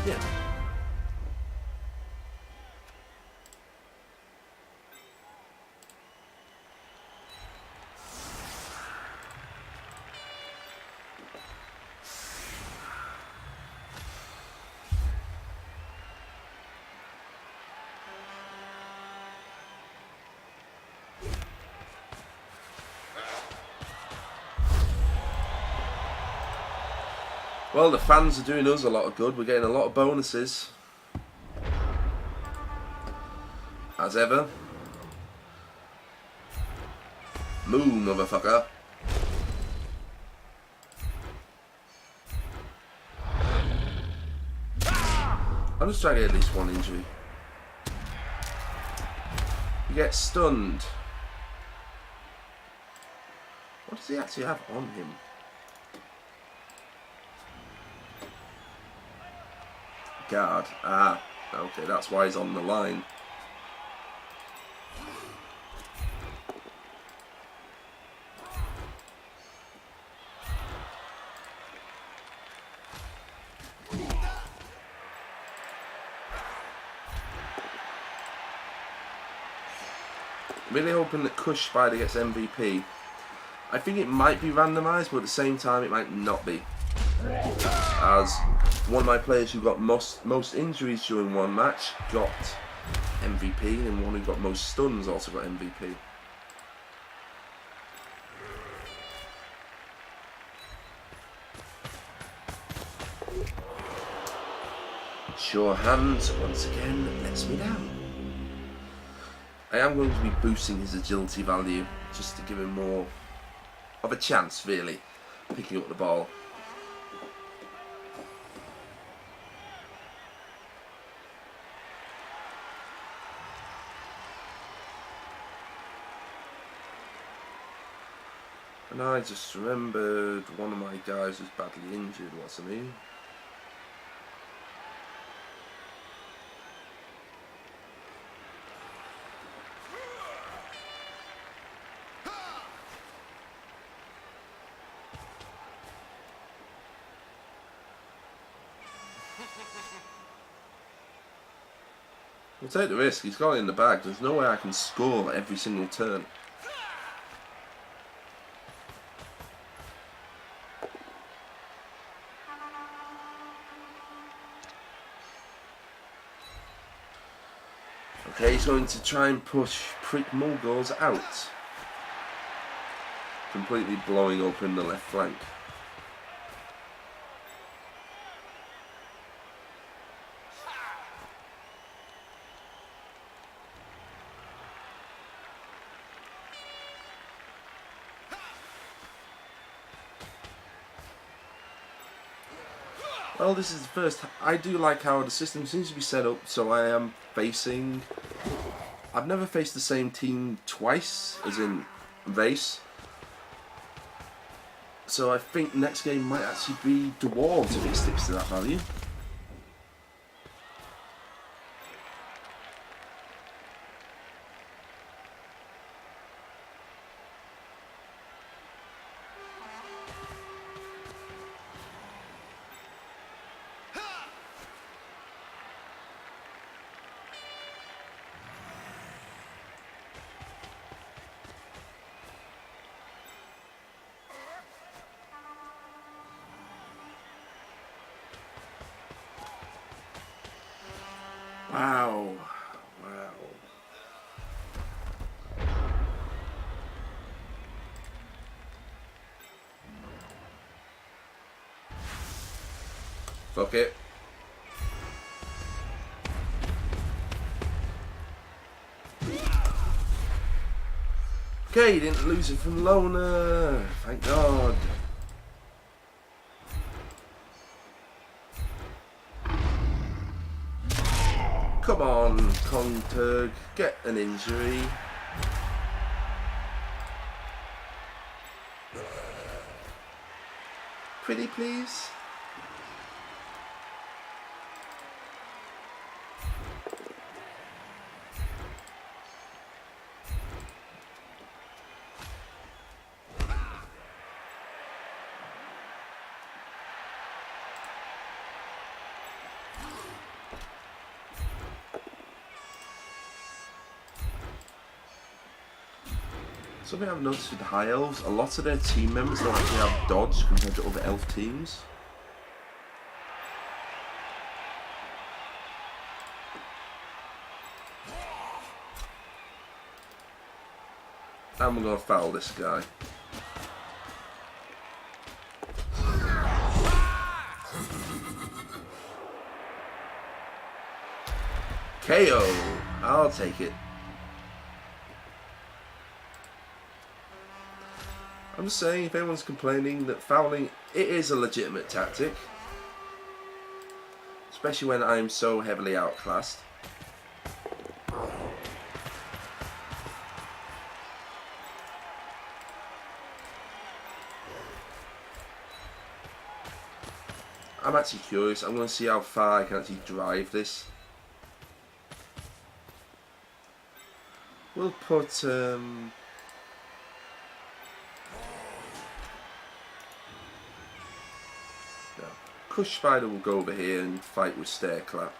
yeah. Well, the fans are doing us a lot of good. We're getting a lot of bonuses. As ever. Move, motherfucker. I'm just trying to get at least one injury. He gets stunned. What does he actually have on him? Guard. Ah, okay, that's why he's on the line. Really hoping that Kush Spider gets MVP. I think it might be randomised, but at the same time it might not be. As one of my players who got most injuries during one match got MVP, and one who got most stuns also got MVP. Sure Hands once again lets me down. I am going to be boosting his agility value just to give him more of a chance, really, picking up the ball. And I just remembered one of my guys was badly injured. What's I mean? We'll take the risk. He's got it in the bag. There's no way I can score every single turn. Okay, he's going to try and push Prick Mulgores out. Completely blowing open the left flank. Well, this is the first. I do like how the system seems to be set up, so I am facing. I've never faced the same team twice, as in Vase. So I think next game might actually be Dwarves if it sticks to that value. Wow. Wow. Fuck it. Okay, he didn't lose it from Loner. Thank God. Come on, Kongturg, get an injury. Pretty please. Something I've noticed with the High Elves, a lot of their team members don't actually have dodge compared to other elf teams. And we're going to foul this guy. KO! I'll take it. I'm just saying, if anyone's complaining that fouling, it is a legitimate tactic. Especially when I'm so heavily outclassed. I'm actually curious. I'm going to see how far I can actually drive this. We'll put... Cush Spider will go over here and fight with Stairclap.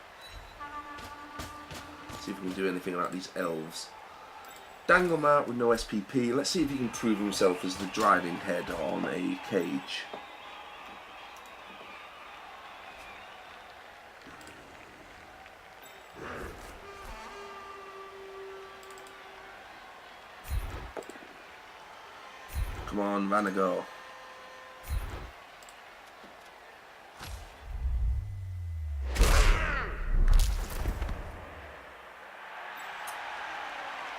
See if we can do anything about these elves. Danglemart with no SPP. Let's see if he can prove himself as the driving head on a cage. Come on, Vanago.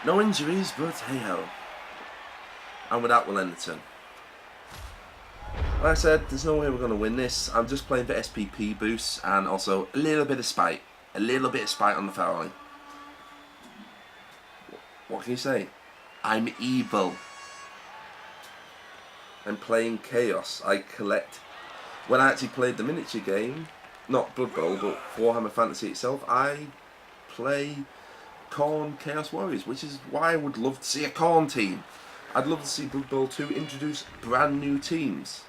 No injuries, but hey ho. And with that, we'll end the turn. Like I said, there's no way we're going to win this. I'm just playing for SPP boosts and also a little bit of spite. A little bit of spite on the fouling. What can you say? I'm evil. I'm playing Chaos. I collect... When I actually played the miniature game, not Blood Bowl, but Warhammer Fantasy itself, I play Khorne Chaos Warriors, which is why I would love to see a Khorne team. I'd love to see Blood Bowl 2 introduce brand new teams.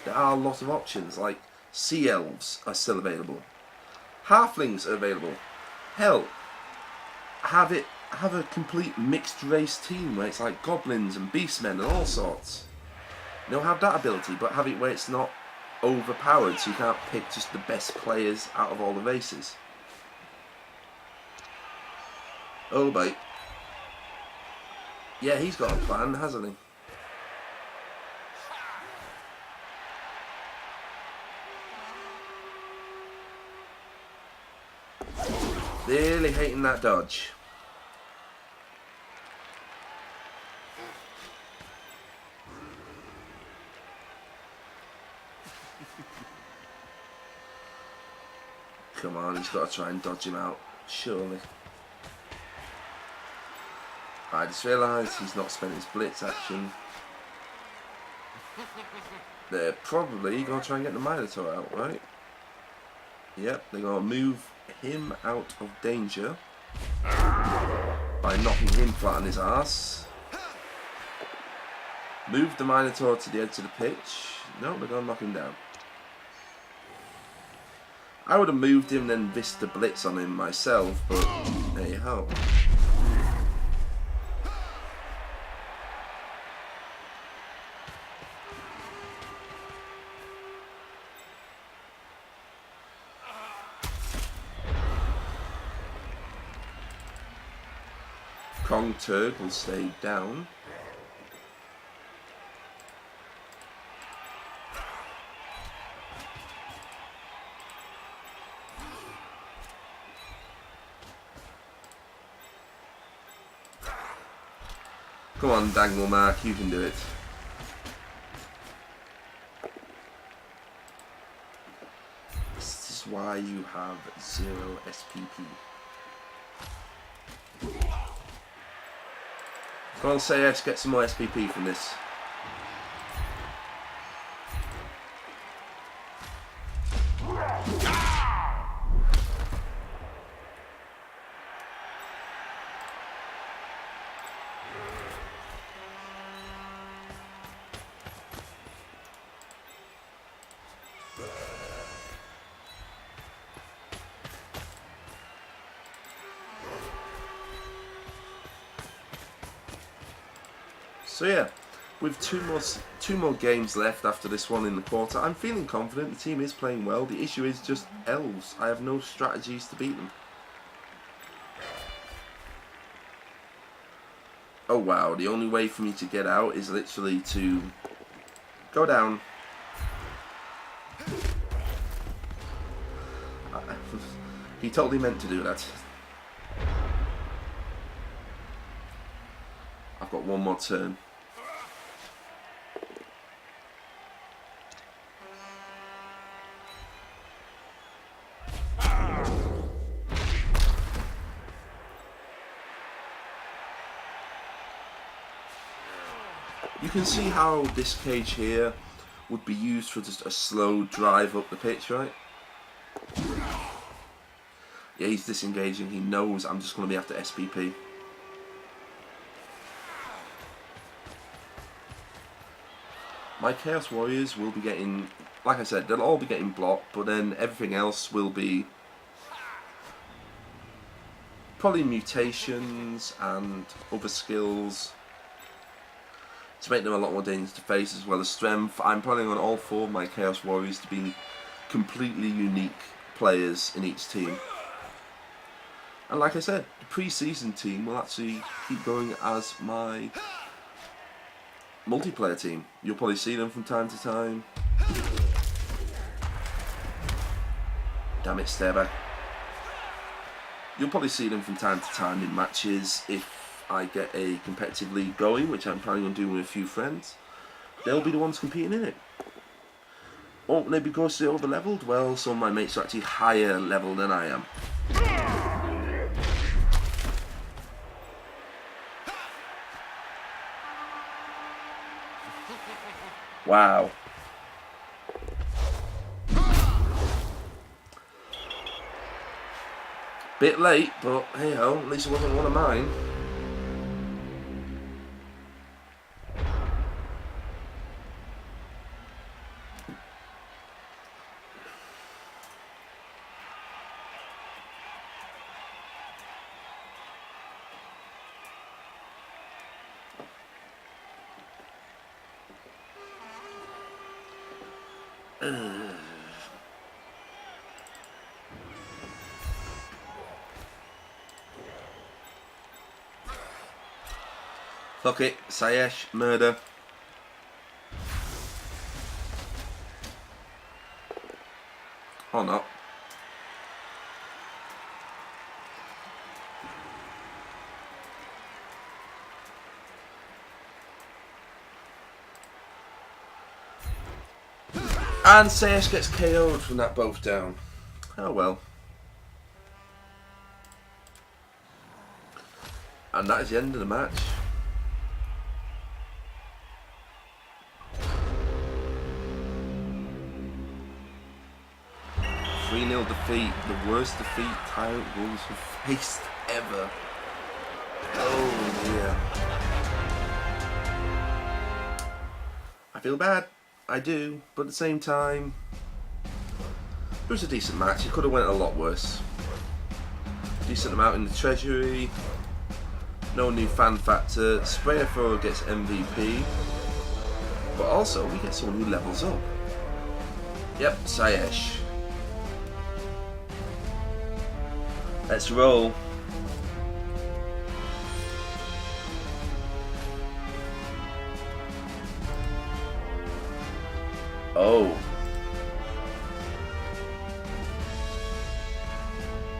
There are a lot of options, like Sea Elves are still available. Halflings are available. Hell, have a complete mixed race team where it's like goblins and beastmen and all sorts. You know, have that ability, but have it where it's not overpowered, so you can't pick just the best players out of all the races. Oh boy. Yeah, he's got a plan, hasn't he? Really hating that dodge. Come on, he's got to try and dodge him out, surely. I just realised he's not spent his blitz action. They're probably going to try and get the Minotaur out, right? Yep, they're going to move him out of danger by knocking him flat on his ass. Move the Minotaur to the edge of the pitch. No, they're going to knock him down. I would have moved him then Vista Blitz on him myself, but there you go. Kong Turd will stay down. Come on, Dangle Mark, you can do it. This is why you have 0 SPP. Come on, say yes, get some more SPP from this. So yeah, with two more games left after this one in the quarter, I'm feeling confident. The team is playing well. The issue is just elves. I have no strategies to beat them. Oh wow, the only way for me to get out is literally to go down. He totally meant to do that. I've got one more turn. You can see how this cage here would be used for just a slow drive up the pitch, right? Yeah, he's disengaging. He knows I'm just going to be after SPP. My Chaos Warriors will be getting, like I said, they'll all be getting blocked, but then everything else will be probably mutations and other skills to make them a lot more dangerous to face, as well as strength. I'm planning on all 4 of my Chaos Warriors to be completely unique players in each team. And like I said, the pre-season team will actually keep going as my multiplayer team. You'll probably see them from time to time. Damn it, stare back. You'll probably see them from time to time in matches if I get a competitive league going, which I'm planning on doing with a few friends. They'll be the ones competing in it. Won't they be grossly over leveled? Well, some of my mates are actually higher level than I am. Wow. Bit late, but hey ho, at least it wasn't one of mine. Fuck it, Sayesh, murder. Or not. And Sayesh gets KO'd from that both down. Oh well. And that is the end of the match. 3-0 defeat, the worst defeat Tyrant Wolves have faced ever. Oh yeah. I feel bad, I do, but at the same time, it was a decent match. It could have went a lot worse. Decent amount in the treasury, no new fan factor, Sprayer Thrower gets MVP, but also we get someone who levels up. Yep, Sayesh. Let's roll. Oh.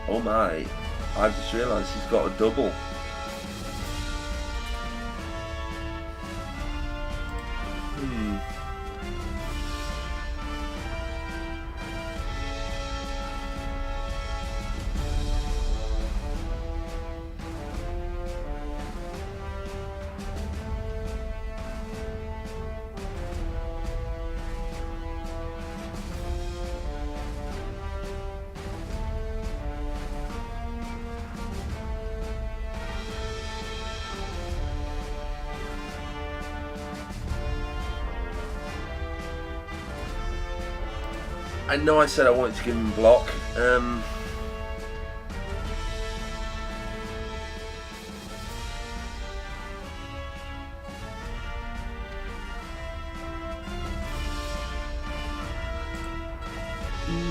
Oh my. I've just realised he's got a double. I know I said I wanted to give him block.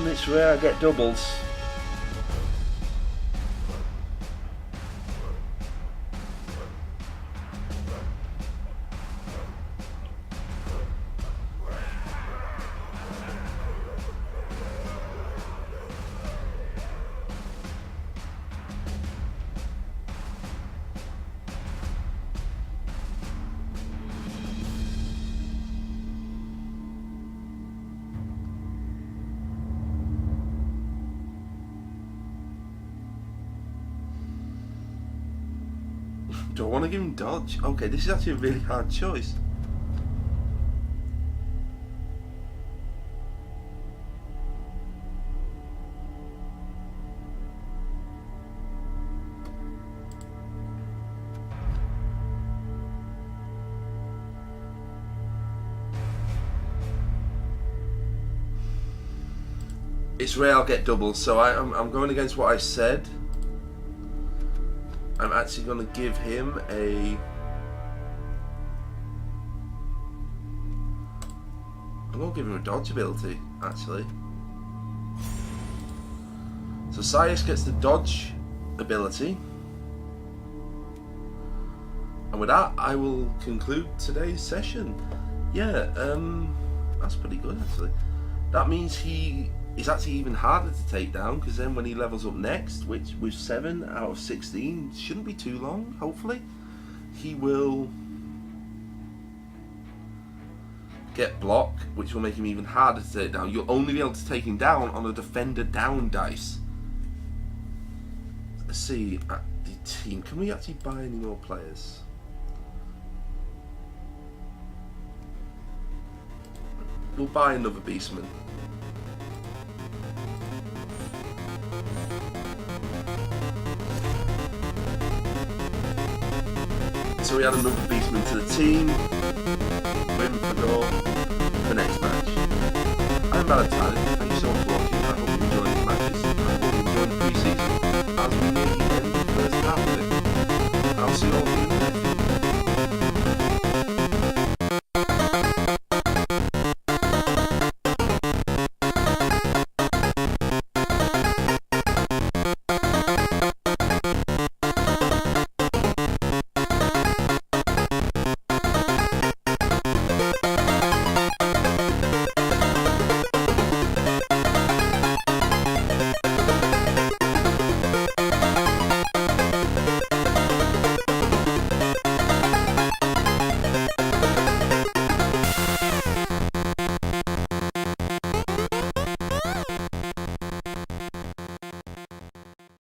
It's rare I get doubles. Do I want to give him dodge? Okay, this is actually a really hard choice. It's rare I'll get doubles, so I'm going against what I said. I'm actually going to give him a... I'm going to give him a dodge ability, actually. So Sias gets the dodge ability. And with that, I will conclude today's session. Yeah, that's pretty good, actually. That means he is actually even harder to take down, because then when he levels up next, which with 7 out of 16, shouldn't be too long, hopefully, he will get block, which will make him even harder to take down. You'll only be able to take him down on a defender down dice. Let's see, at the team, can we actually buy any more players? We'll buy another Beastman. So we add another Beastman to the team. Waiting for the next match. I'm Valentine. Thank you so much for watching. I hope you enjoyed the matches. I hope you enjoyed the pre-season as we near the end of the first half of it. I'll see you all